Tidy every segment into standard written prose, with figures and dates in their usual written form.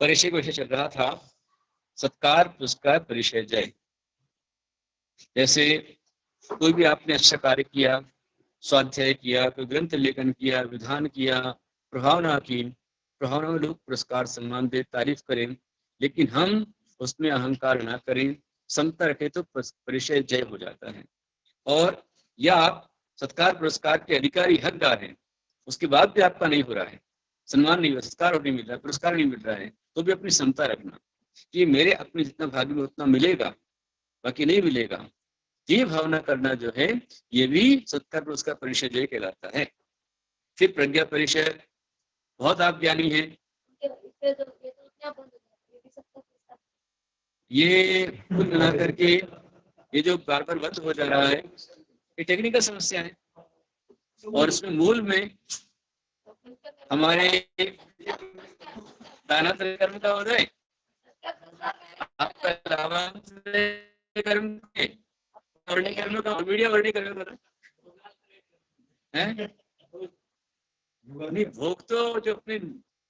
परिचय विषय चल रहा था, सत्कार पुरस्कार परिचय जय। जैसे कोई भी आपने अच्छा कार्य किया, स्वाध्याय किया, कोई ग्रंथ लेखन किया, विधान किया, प्रभावना की, प्रभावना में लोग पुरस्कार सम्मान दे, तारीफ करें, लेकिन हम उसमें अहंकार ना करें, समता रखें तो परिचय जय हो जाता है। और या आप सत्कार पुरस्कार के अधिकारी हकदार हैं, उसके बाद भी आपका नहीं हो रहा है, सम्मान नहीं, सत्कार नहीं मिल रहा है, पुरस्कार नहीं मिल रहा है, तो भी अपनी समता रखना कि मेरे अपने जितना भाग्य में उतना मिलेगा, बाकी नहीं मिलेगा। ये भावना करना जो है, ये भी सत्कार पुरस्कार परिचय जय कहलाता है। फिर प्रज्ञा परिचय, बहुत आप ज्ञानी हैं, ये कुल मिला करके ये जो बार बार बंद हो जा रहा है, ये टेक्निकल समस्या है। और इसमें मूल में हमारे दानात्र कर्म का उदय, आपका कर्म के वर्णी कर्म का मीडिया वर्णी कर्म का है नहीं, भोग तो जो अपने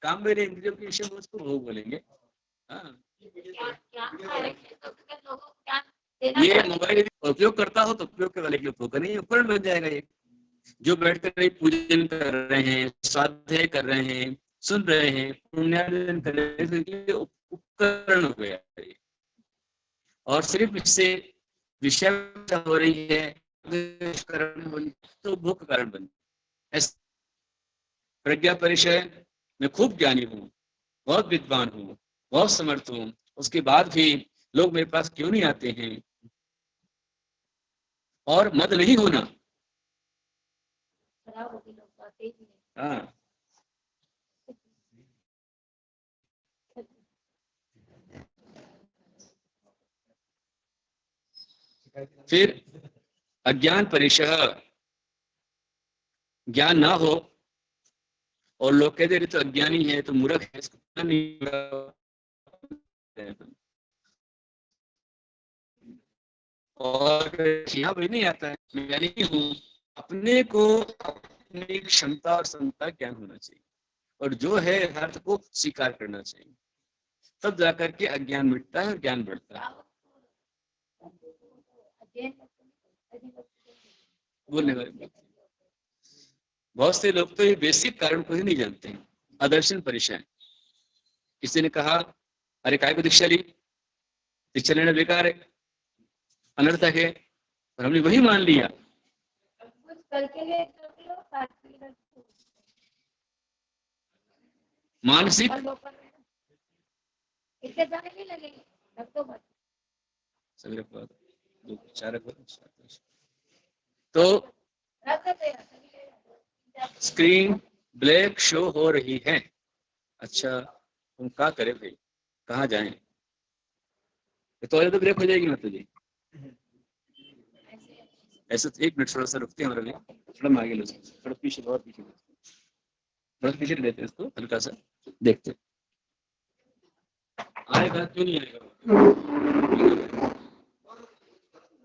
काम में इंद्रियों के विषय में उसको भोग बोलेंगे। हाँ, ये मोबाइल उपयोग करता हो तो उपयोग के वाले के उपयोग नहीं, उपकरण बन जाएगा। ये जो बैठकर पूजन कर रहे हैं, स्वाध्याय कर रहे हैं, सुन रहे हैं, पुण्यार्जन कर रहे हैं, उपकरण हो गया है। और सिर्फ इससे विषय हो रही है तो भोग कारण बन। प्रज्ञा परिचय, मैं खूब ज्ञानी हूँ, बहुत विद्वान हूँ, बहुत समर्थ हूँ, उसके बाद भी लोग मेरे पास क्यों नहीं आते हैं। और मद नहीं होना, हाँ, फिर अज्ञान परिचय, ज्ञान ना हो और लोग कहते रहे तो अज्ञानी है, तो मूर्ख है, इसको नहीं, और यहाँ भी नहीं आता है, मैं ज्ञानी हूँ, अपने को अपनी क्षमता और क्षमता ज्ञान होना चाहिए, और जो है यथार्थ को स्वीकार करना चाहिए, तब जाकर के अज्ञान मिटता है और ज्ञान बढ़ता है। बोलने वाले बहुत से लोग तो ये बेसिक कारण को ही नहीं जानते हैं। आदर्शन परिचय, किसी ने कहा अरे काय को दीक्षा ली, दीक्षा लेना बेकार है, अनर्थक है, और हमने वही मान लिया। मानसिक तो स्क्रीन ब्लैक शो हो रही है। अच्छा, हम क्या करें भाई, कहाँ जाएं? तो ब्रेक हो जाएगी मतलब जी। ऐसे तो 1 मिनट थोड़ा सा रुकते हैं हमारे लिए, थोड़ा आगे लो, थोड़ा पीछे, बहुत पीछे, थोड़ा पीछे लेते हैं इसको, हल्का सा देखते आएगा क्यों नहीं आएगा।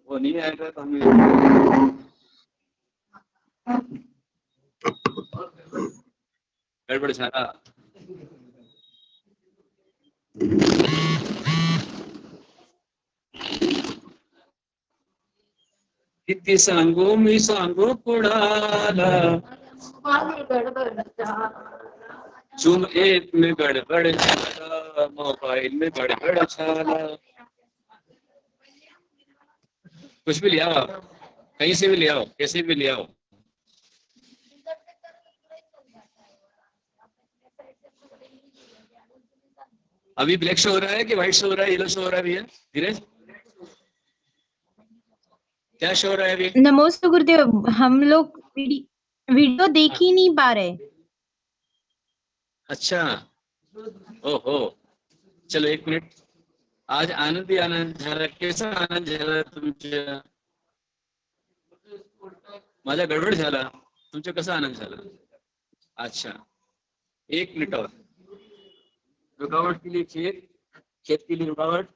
वो नहीं आएगा तो हमें गड़बड़ सारा। कितने सांगो में सांगो कोड़ाला, चुम एक में गड़बड़ छाला, मोबाइल में गड़बड़ छाला। कुछ भी ले आओ आप, कहीं से भी ले आओ, कैसे भी ले आओ। अभी ब्लैक शो हो रहा है कि व्हाइट शो हो रहा है, येलो शो हो रहा है भैया धीरज? क्या शो हो रहा है अभी? नमस्ते गुरुदेव, हम लोग वीडियो देख ही नहीं पा रहे। अच्छा, ओहो, चलो 1 मिनट। आज आनंद ही आनंद झाला, कैसा आनंद झाला तुमच्या? माझा गडबड झाला, तुमचा कसा आनंद झाला? अच्छा, 1 मिनट और रुकावट के लिए खेत के लिए रुकावट।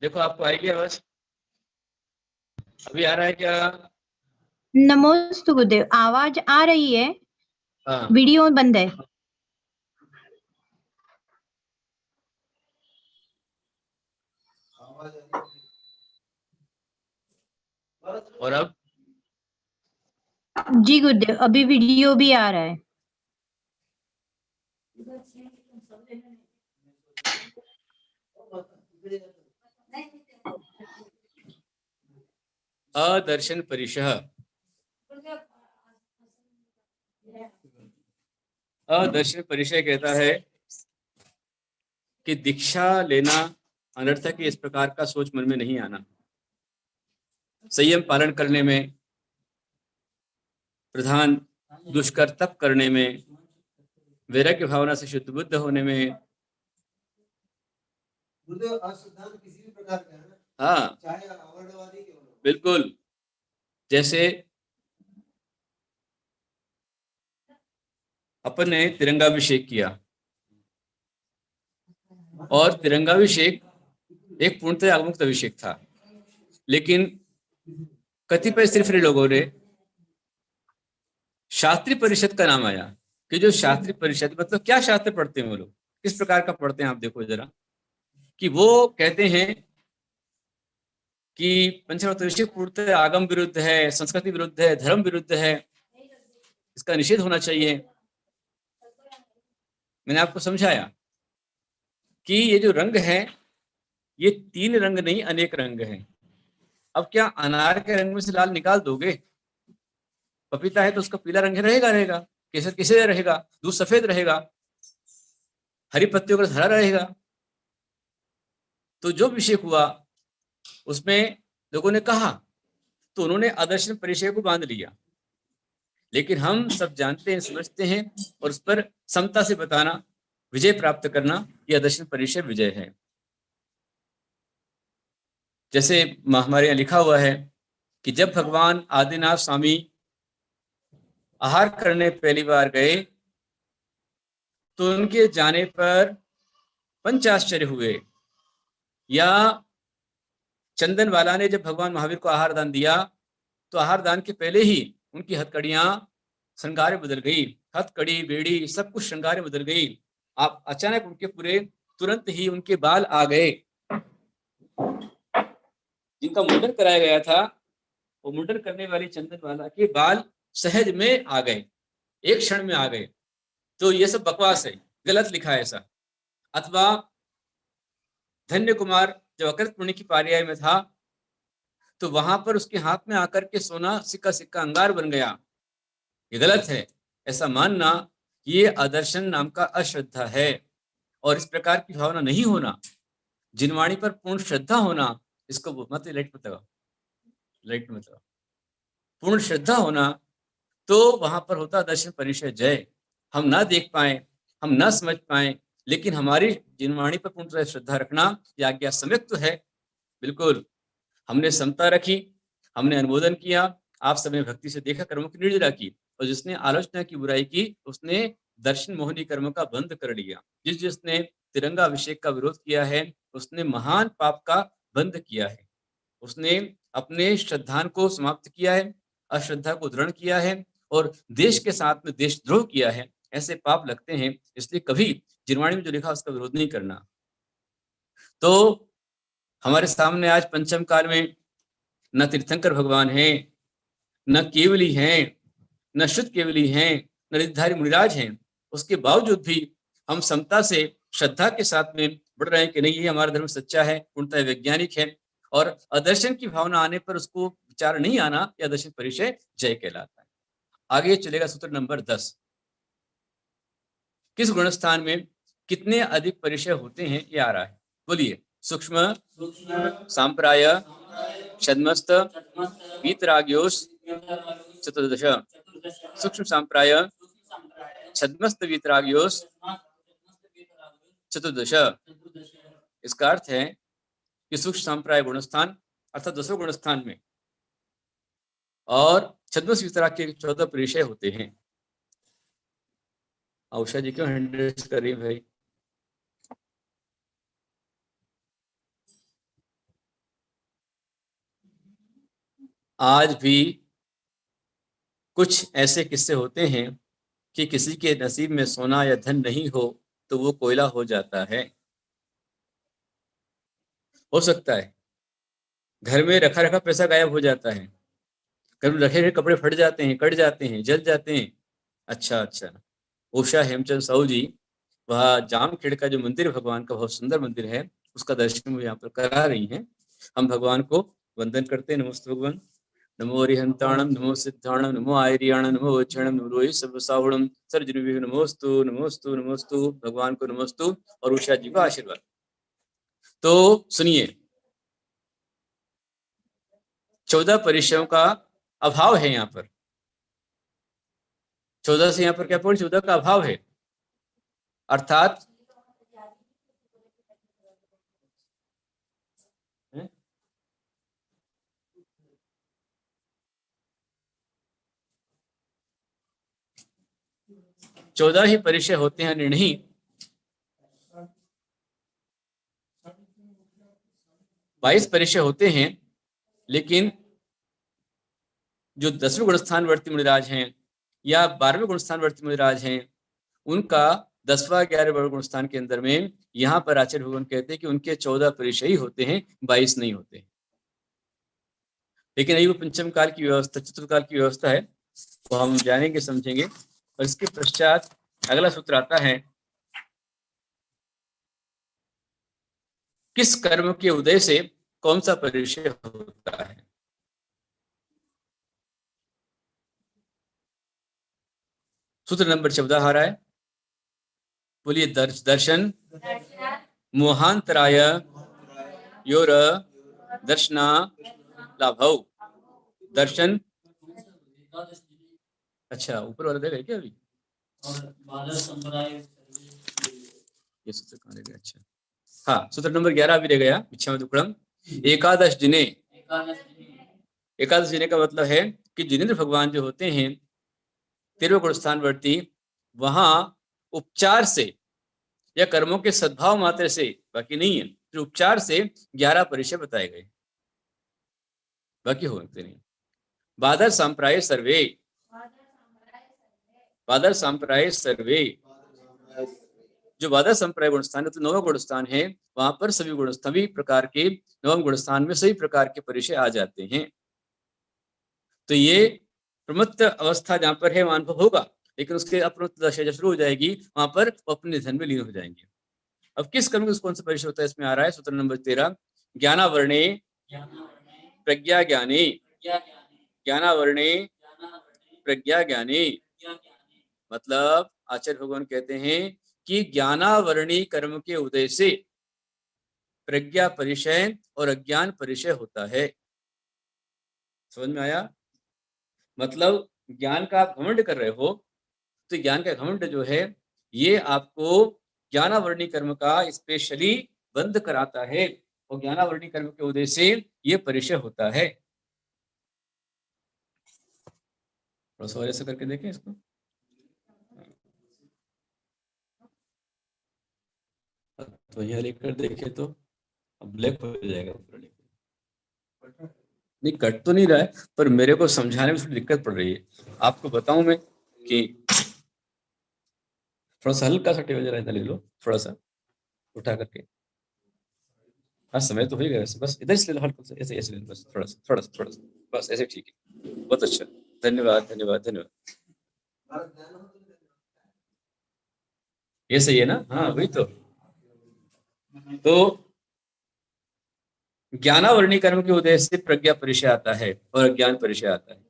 देखो आपको आएगी आवाज? अभी आ रहा है क्या? नमोस्तु गुरुदेव, आवाज आ रही है, हाँ वीडियो बंद है। और अब? जी गुरुदेव, अभी वीडियो भी आ रहा है। अदर्शन परिशः। अदर्शन परिचय कहता है कि दीक्षा लेना अनर्थक है, इस प्रकार का सोच मन में नहीं आना। संयम पालन करने में, प्रधान दुष्कर तप करने में, वैराग्य भावना से शुद्ध बुद्ध होने में, किसी भी प्रकार का है ना, हाँ चाहे अवर्णवादी क्यों हो, बिल्कुल। जैसे अपन ने तिरंगाभिषेक किया, और तिरंगाभिषेक एक पूर्णतः आगमुक्त अभिषेक था, लेकिन कतिपय स्त्री लोगों ने शास्त्रीय परिषद का नाम आया कि जो शास्त्रीय परिषद, मतलब क्या शास्त्र पढ़ते हैं वो लोग, किस प्रकार का पढ़ते हैं आप देखो जरा, कि वो कहते हैं कि पंचरत्न अभिषेक पूर्णतः आगम विरुद्ध है, संस्कृति विरुद्ध है, धर्म विरुद्ध है, इसका निषेध होना चाहिए। मैंने आपको समझाया कि ये जो रंग है ये 3 रंग नहीं, अनेक रंग हैं। अब क्या अनार के रंग में से लाल निकाल दोगे? पपीता है तो उसका पीला रंग रहेगा रहेगा, केसर किसे रहेगा, दूध सफेद रहेगा, हरी पत्तियों का हरा रहेगा। तो जो अभिषेक हुआ उसमें लोगों ने कहा, तो उन्होंने आदर्शन परिचय को बांध लिया। लेकिन हम सब जानते हैं, समझते हैं, और उस पर समता से बताना, विजय प्राप्त करना, यह आदर्शन परिचय विजय है। जैसे हमारे यहाँ लिखा हुआ है कि जब भगवान आदिनाथ स्वामी आहार करने पहली बार गए तो उनके जाने पर पंचाश्चर्य हुए। या चंदन वाला ने जब भगवान महावीर को आहार दान दिया तो आहार दान के पहले ही उनकी हथकड़ियां श्रृंगार बदल गई, हथकड़ी बेड़ी सब कुछ श्रृंगार बदल गई। आप अचानक उनके पूरे, तुरंत ही उनके बाल आ गए। जिनका मुंडन कराया गया था, वो मुंडन करने वाली चंदन वाला के बाल सहज में आ गए, एक क्षण में आ गए। तो ये सब बकवास है, गलत लिखा है ऐसा। अथवा धन्य कुमार जब अकृत पुण्य की पारियाय में था तो वहां पर उसके हाथ में आकर के सोना सिक्का सिक्का अंगार बन गया, ये गलत है। ऐसा मानना ये आदर्शन नाम का अश्रद्धा है। और इस प्रकार की भावना नहीं होना, जिनवाणी पर पूर्ण श्रद्धा होना, इसको मत लाइट मत लगाओ, लाइट मत लगाओ, पूर्ण श्रद्धा होना, तो वहां पर होता दर्शन परिचय जय। हम ना देख पाए, हम ना समझ पाए, लेकिन हमारी जिनवाणी पर पूर्ण श्रद्धा रखना यह आज्ञा सम्यक तो है। बिल्कुल हमने समता रखी, हमने अनुमोदन किया, आप सबने भक्ति से देखा, कर्मों की निर्जरा की, और जिसने आलोचना की, बुराई की, उसने दर्शन मोहनी कर्म का बंध कर लिया। जिसने तिरंगा अभिषेक का विरोध किया है उसने महान पाप का बंध किया है, उसने अपने श्रद्धान को समाप्त किया है, अश्रद्धा को दृढ़ किया है, और देश के साथ में देशद्रोह किया है। ऐसे पाप लगते हैं, इसलिए कभी जिनवाणी में जो लिखा उसका विरोध नहीं करना। तो हमारे सामने आज पंचम काल में न तीर्थंकर भगवान हैं, न केवली हैं, न शुद्ध केवली हैं, न रिद्धारी मुनिराज हैं। उसके बावजूद भी हम समता से श्रद्धा के साथ में बढ़ रहे हैं कि नहीं, ये हमारा धर्म सच्चा है, पूर्णतः वैज्ञानिक है। और अदर्शन की भावना आने पर उसको विचार नहीं आना, यह दर्शन परिचय जय कहलाता है। आगे चलेगा सूत्र नंबर 10। किस गुणस्थान में कितने अधिक परिचय होते हैं, ये आ रहा है। बोलिए। सूक्ष्म, सांप्राय, छद्मस्त, वीतराग्योश चतुर्दश। सूक्ष्म सांप्राय, छद्मस्त वीतराग्योश चतुर्दश। इसका अर्थ है कि सूक्ष्म सांप्राय गुणस्थान अर्थात 10वें गुणस्थान में और छद्मस्त वीतराग के 14 परिचय होते हैं। औषा जी क्यों हैंडल कर रही है भाई? आज भी कुछ ऐसे किस्से होते हैं कि किसी के नसीब में सोना या धन नहीं हो तो वो कोयला हो जाता है। हो सकता है घर में रखा रखा पैसा गायब हो जाता है, घर में रखे हुए कपड़े फट जाते हैं, कट जाते हैं, जल जाते हैं। अच्छा अच्छा, उषा हेमचंद साहू जी वह जामखेड़ का जो मंदिर भगवान का बहुत सुंदर मंदिर है, उसका दर्शन वो यहाँ पर करा रही हैं। हम भगवान को वंदन करते हैं। नमस्ते भगवान। नमो अरिहंताणम, नमो सिद्धाणम, नमो आयरियाणम, नमो वक्षणम, नमो रोहि सर्वसावणम, सर्वजनभ्यो नमोस्तु नमोस्तु नमोस्तु। भगवान को नमोस्तु और उषा जी को आशीर्वाद। तो सुनिए, 14 परिचयों का अभाव है यहाँ पर। 14 से यहाँ पर क्या पॉइंट? 14 का अभाव है, अर्थात 14 ही परिचय होते हैं निर्णय, 22 परिचय होते हैं, लेकिन जो 10वें गुणस्थान वर्ती मुनिराज हैं या 12वें गुणस्थान वर्ती मुनिराज हैं, उनका 10वां 11वां गुणस्थान के अंदर में यहाँ पर आचार्य भगवान कहते हैं कि उनके 14 परिचय ही होते हैं, 22 नहीं होते। लेकिन यही वो पंचम काल की व्यवस्था, चतुर्थ काल की व्यवस्था है, तो हम जानेंगे समझेंगे। और इसके पश्चात अगला सूत्र आता है, किस कर्म के उदय से कौन सा परिचय होता है। सूत्र नंबर 14 आ रहा है, बोलिए। दर्शन मोहांतराय योर दर्शना लाभौ। दर्शन, अच्छा ऊपर वाला देगा क्या अभी? ये सूत्र कहाँ रह गया? अच्छा हाँ, सूत्र नंबर 11 भी रह गया। इच्छा दुक्कड़म एकादश दिने। एकादश दिने का मतलब है कि जिनेंद्र भगवान जो होते हैं 13वें गुणस्थानवर्ती, वहां उपचार से या कर्मों के सद्भाव मात्र से, बाकी नहीं है, फिर उपचार से 11 परिचय बताए गए, बाकी होते नहीं। बादर संप्राय सर्वे, बादर संप्राय सर्वे, जो बादर संप्राय गुणस्थान है तो 9वां गुणस्थान है, वहां पर सभी प्रकार के 9वें गुणस्थान में सभी प्रकार के परिचय आ जाते हैं। तो ये प्रमत्त अवस्था जहां पर है वहां अनुभव होगा, लेकिन उसके अप्रमत्त दशा जब शुरू हो जाएगी वहां पर अपने धन में लीन हो जाएंगे। अब किस कर्म में कौन सा परिचय होता है, इसमें आ रहा है सूत्र नंबर 13, ज्ञानावरणे प्रज्ञा ज्ञाने, ज्ञानावरणे प्रज्ञा ज्ञाने। मतलब आचार्य भगवान कहते हैं कि ज्ञानावरणी कर्म के उदय से प्रज्ञा परिचय और अज्ञान परिचय होता है। समझ में आया? मतलब ज्ञान का आप घमंड कर रहे हो तो ज्ञान का घमंड जो है ये आपको ज्ञानावरणी कर्म का स्पेशली बंद कराता है, और ज्ञानावरणी कर्म के उदय से ये परिचय होता है। थोड़ा ऐसा करके देखें इसको। तो यह लेकर देखे तो अब ब्लैक हो जाएगा। नहीं कट तो नहीं रहा है, पर मेरे को समझाने में थोड़ी दिक्कत पड़ रही है। आपको बताऊं मैं कि थोड़ा सा हल्का सा टेबल जरा ले लो, थोड़ा सा उठा करके। हाँ समय तो हो गया वैसे, बस इधर से हल्का सा ऐसे ऐसे बस थोड़ा सा थोड़ा सा थोड़ा सा बस ऐसे, ठीक है। बहुत अच्छा, धन्यवाद धन्यवाद धन्यवाद। ये सही है ना? हाँ वही तो ज्ञानावरणी कर्म के उदय से प्रज्ञा परिचय आता है और अज्ञान परिचय आता है।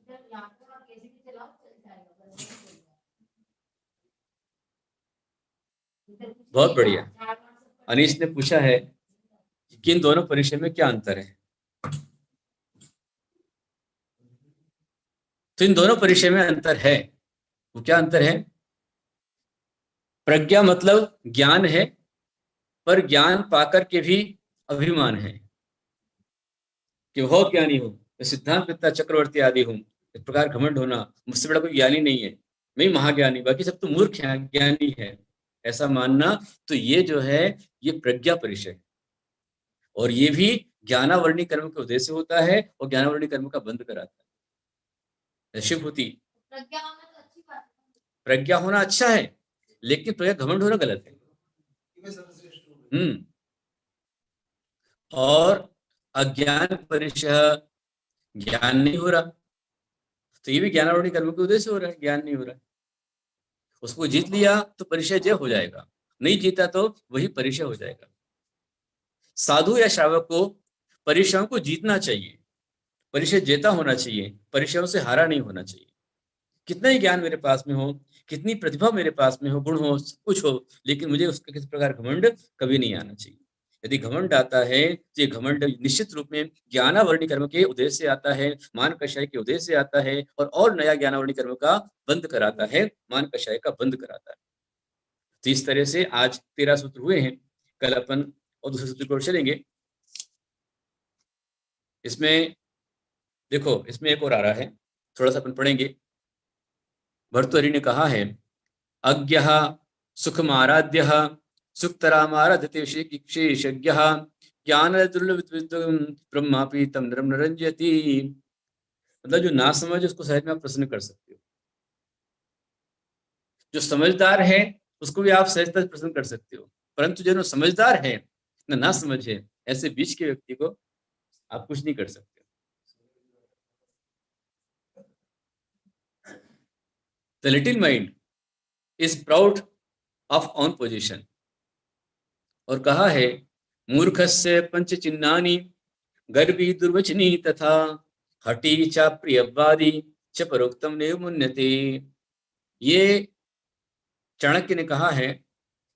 बहुत बढ़िया। अनीश ने पूछा है कि इन दोनों परिचय में क्या अंतर है। तो इन दोनों परिचय में अंतर है। वो क्या अंतर है? प्रज्ञा मतलब ज्ञान है, पर ज्ञान पाकर के भी अभिमान है कि बहुत ज्ञानी हूं, सिद्धांत पिता चक्रवर्ती आदि हूं, इस प्रकार घमंड होना, मुझसे बड़ा कोई ज्ञानी नहीं है, मैं महाज्ञानी, बाकी सब तो मूर्ख हैं, ज्ञानी है, ऐसा मानना। तो ये जो है ये प्रज्ञा परिचय, और ये भी ज्ञानावरणी कर्म के उदय से होता है और ज्ञानावरणी कर्म का बंद कराता है। शिवभूति प्रज्ञा होना अच्छा है, लेकिन प्रज्ञा घमंड होना गलत है। और अज्ञान परिचय ज्ञान नहीं हो रहा, तो ये भी ज्ञानावरणी कर्म के उदय से हो रहा है, ज्ञान नहीं हो रहा है। उसको जीत लिया तो परिचय जय हो जाएगा, नहीं जीता तो वही परिचय हो जाएगा। साधु या श्रावक को परिचयों को जीतना चाहिए, परिचय जेता होना चाहिए, परिचयों से हारा नहीं होना चाहिए। कितना ही ज्ञान मेरे पास में हो, कितनी प्रतिभा मेरे पास में हो, गुण हो, सब कुछ हो, लेकिन मुझे उसका किसी प्रकार घमंड कभी नहीं आना चाहिए। यदि घमंड आता है तो ये घमंड निश्चित रूप में ज्ञानावरणी कर्म के उदय से आता है, मान कषाय के उदय से आता है, और नया ज्ञानावरणी कर्म का बंद कराता है, मान कषाय का बंद कराता है। तो इस तरह से आज 13 सूत्र हुए हैं, कल अपन और दूसरे सूत्र को चलेंगे। इसमें देखो, इसमें एक और आ रहा है, थोड़ा सा अपन पढ़ेंगे। भर्तृहरि ने कहा है, अज्ञः सुखमाराध्यः सुखतरामाराध्यते विशेषज्ञः ज्ञानदुर्लभं ब्रह्मापि तं नरं न रंजयति। मतलब जो ना समझ उसको सहज में आप प्रसन्न कर सकते हो, जो समझदार है उसको भी आप सहजता से प्रसन्न कर सकते हो, परंतु जो समझदार है ना समझ है, ऐसे बीच के व्यक्ति को आप कुछ नहीं कर सकते। The little mind is proud of own position। और कहा है, मूर्खस्य पंचचिन्हानि गर्वी दुर्वचनी तथा हठी च प्रियवादी च परोक्तम नेव मुन्यते। ये चाणक्य ने कहा है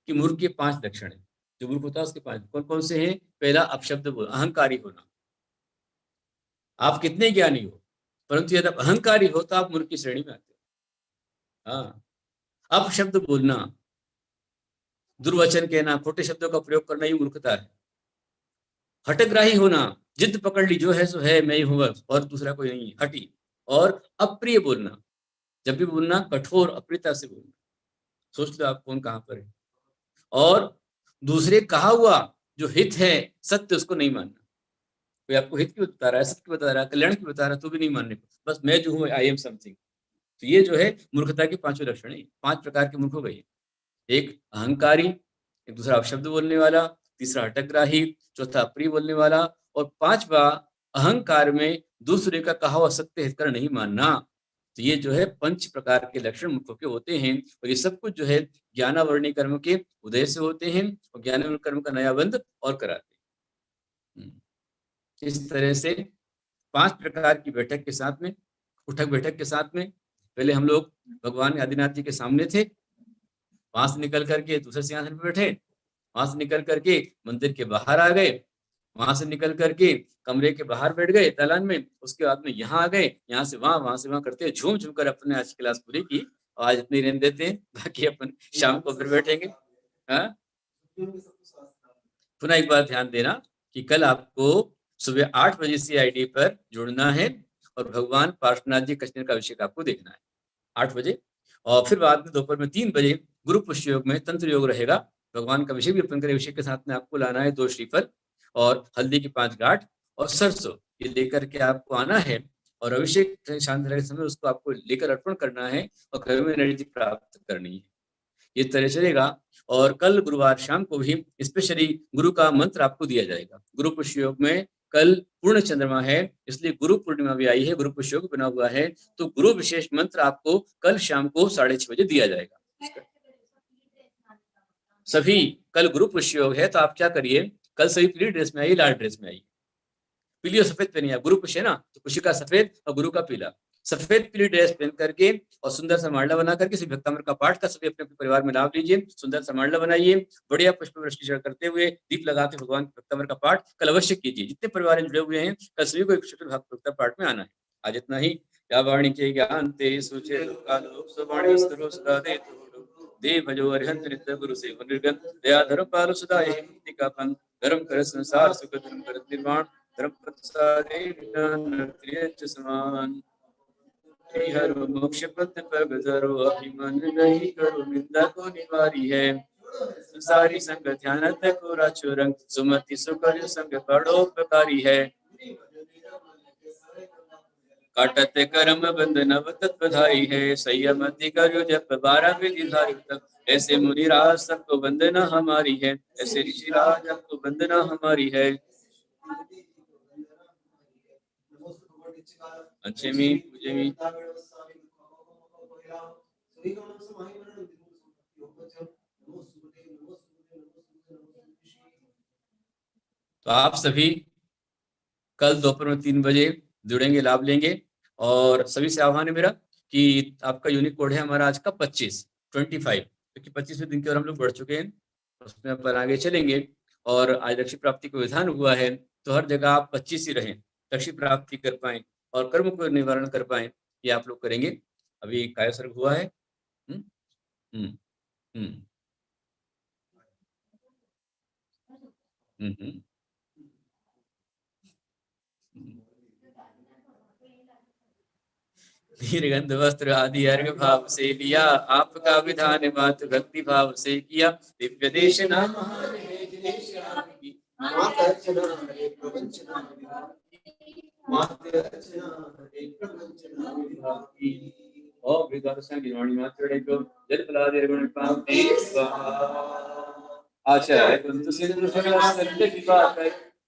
कि मूर्ख के 5 लक्षण हैं। जो मूर्ख होता है उसके 5 कौन कौन से हैं? पहला, अपशब्द बोल, अहंकारी होना। आप कितने ज्ञानी हो, परंतु यदि आप अहंकारी हो तो आप मूर्ख की श्रेणी में आते हो। हाँ, अपशब्द बोलना, दुर्वचन कहना, खोटे शब्दों का प्रयोग करना, ये मूर्खता है। हठग्राही होना, जिद पकड़ ली, जो है सो है, मैं ही हूं और दूसरा कोई नहीं, हटी। और अप्रिय बोलना, जब भी बोलना कठोर अप्रियता से बोलना। सोच लो आप कौन कहां पर है। और दूसरे कहा हुआ जो हित है, सत्य, उसको नहीं मानना। कोई आपको हित क्यों बता रहा है, सत्य बता रहा है, कल्याण क्यों बता रहा है, तो भी नहीं मानने को, बस मैं जो हूं आई एम समथिंग। तो ये जो है मूर्खता के 5 लक्षण है। 5 प्रकार के मूर्ख हो गए। एक अहंकारी, एक दूसरा अपशब्द बोलने वाला, तीसरा हठग्राही, चौथा अप्रिय बोलने वाला, और 5वां अहंकार में दूसरे का कहा हुआ सत्य हित कर नहीं मानना। तो ये जो है 5 प्रकार के लक्षण मुख्य के होते हैं, और ये सब कुछ जो है ज्ञानावरणी कर्म के उदय से होते हैं, और ज्ञानावरणी कर्म का नया बंध और कराते हैं। इस तरह से 5 प्रकार की बैठक के साथ में, उठक बैठक के साथ में, पहले हम लोग भगवान आदिनाथ जी के सामने थे, वहां से निकल करके दूसरे सिंहासन पर बैठे, वहां से निकल करके मंदिर के बाहर आ गए, वहां से निकल करके कमरे के बाहर बैठ गए दालान में, उसके बाद में यहाँ आ गए, यहाँ से वहां करते झूम झूम कर अपने आज की क्लास पूरी की। आज इतनी रहने देते हैं, बाकी अपन शाम को फिर बैठेंगे। हाँ, पुनः एक बार ध्यान देना कि कल आपको सुबह 8 बजे CID पर जुड़ना है, और भगवान पार्श्वनाथ जी कश्मीर का अभिषेक आपको देखना है 8 बजे। और फिर बाद में दोपहर में 3 बजे गुरु पुष्य योग में तंत्र योग रहेगा। भगवान का अभिषेक भी अपन करें। अभिषेक के साथ में आपको लाना है 2 श्रीफल और हल्दी की 5 गांठ और सरसों, ये लेकर के आपको आना है, और अभिषेक शांत रहने के समय उसको आपको लेकर अर्पण करना है, और घर में एनर्जी प्राप्त करनी है। ये तरह चलेगा। और कल गुरुवार शाम को भी स्पेशली गुरु का मंत्र आपको दिया जाएगा। गुरु पुष्य योग में कल पूर्ण चंद्रमा है, इसलिए गुरु पूर्णिमा भी आई है, गुरु पुष्य योग बना हुआ है, तो गुरु विशेष मंत्र आपको कल शाम को 6:30 बजे दिया जाएगा। सभी कल गुरु पुष्य योग है, तो आप क्या करिए, कल सभी पीली ड्रेस में आइए, लाल ड्रेस में आइए। पीली और सफेद पहनिए, गुरु पुष्य है ना, तो पुष्य का सफेद और गुरु का पीला। सफेद पीली ड्रेस पहन करके और सुंदर सा माला बना करके श्री भक्तामृत का पाठ का सभी अपने अपने परिवार में लाभ लीजिए। सुंदर सा माला बनाइए, बढ़िया पुष्प वृष्टि करते हुए, दीप लगाते भगवान के भक्तामृत का पाठ कल अवश्य कीजिए। जितने परिवार जुड़े हुए हैं, कल सभी को एक भक्त पाठ में आना है। आज इतना ही। या वाणी के ज्ञान ते सुचे देवजो अरिहंत नित्य गुरु से निर्गन दया धर्म पाल सुदाय मुक्ति का पंथ धर्म कर संसार सुख धर्म कर निर्माण धर्म प्रसादे समान। हर मोक्ष पथ पर गुजरो, अभिमन नहीं करो, निंदा को निवारी है। सारी संग ध्यानत कोरा चुरंग सुमति सुकर संग परोपकारी है। काटत करम बंधन तत् बधाई है। संयम करो जप 12 विधि धारित। ऐसे मुनि राज सबको वंदना हमारी है। ऐसे ऋषि राज सबको वंदना हमारी है। पंचमी पूजमी तो आप सभी कल दोपहर में 3 बजे जुड़ेंगे, लाभ लेंगे। और सभी से आह्वान है मेरा कि आपका यूनिक कोड है हमारा आज का 25 क्योंकि 25वें दिन की ओर हम लोग बढ़ चुके हैं, उसमें अपन आगे चलेंगे। और आज लक्ष्य प्राप्ति को विधान हुआ है, तो हर जगह आप 25 ही रहें, लक्ष्य प्राप्ति कर पाए और कर्म को निवारण कर पाए, ये आप लोग करेंगे। अभी काय सर्ग हुआ है। निर्गंध वस्त्र आदि अर्घ भाव से लिया, आपका विधान मात्र भक्ति भाव से किया। दिव्य देश नाम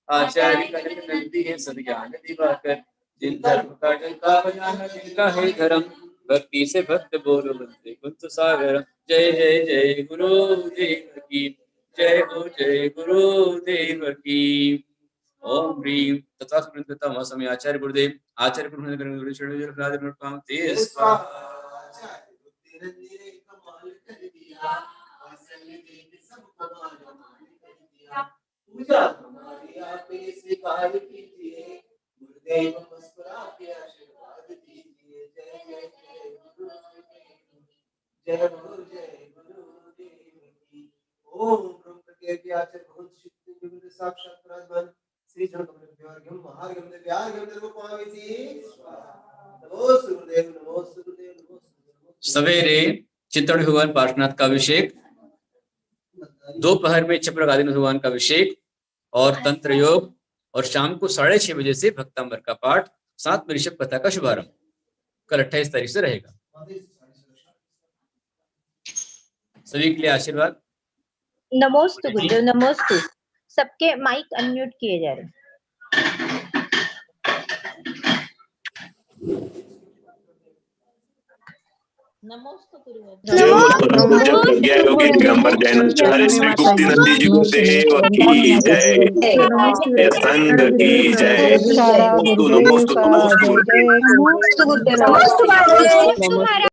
आचार्य कनक नंदी है सदज्ञान दिवाकर। जिन धर्म का डंका बजाना जिनका है धर्म, भक्ति से भक्त बोलो बंदे कुंत सागर। जय जय जय गुरुदेव की जय हो, जय गुरुदेव की। ओम ह्रीं तथा समय आचार्य गुरुदेव आचार्य पूजा हमारी आप स्वीकार कीजिए, गुरुदेव मुस्कुरा के आशीर्वाद दीजिए। जय जय जय गुरुदेव, जय गुरुदेव की। ओम ब्रह्म प्रज्ञा आचार्य बहुत शक्ति विविध साक्षात प्रधान श्री जनकमलव्यार्घ्यम महार्घ्यम दिव्यार्घ्यम निर्वपामिति स्वाहा। नमो गुरुदेव, नमो गुरुदेव, नमो। सवेरे चित्तौड़ भगवान पार्श्वनाथ का अभिषेक, दोपहर में चप्रगादी भगवान का अभिषेक और तंत्र योग, और शाम को 6:30 बजे से भक्तांबर का पाठ, 7 में ऋषभ कथा का शुभारंभ कल 28 तारीख से रहेगा। सभी के लिए आशीर्वाद। नमोस्तु गुरुदेव, नमोस्तु। सबके माइक अनम्यूट किए जा रहे हैं। जय हो परम पूज्य प्रज्ञा योगी दिगंबर जैनाचार्य श्री गुप्ती नंदी जी गुरुदेव की जय, संघ की जय। नमोस्तु नमोस्तु नमोस्तु। नमोस्तु गुरुदेव।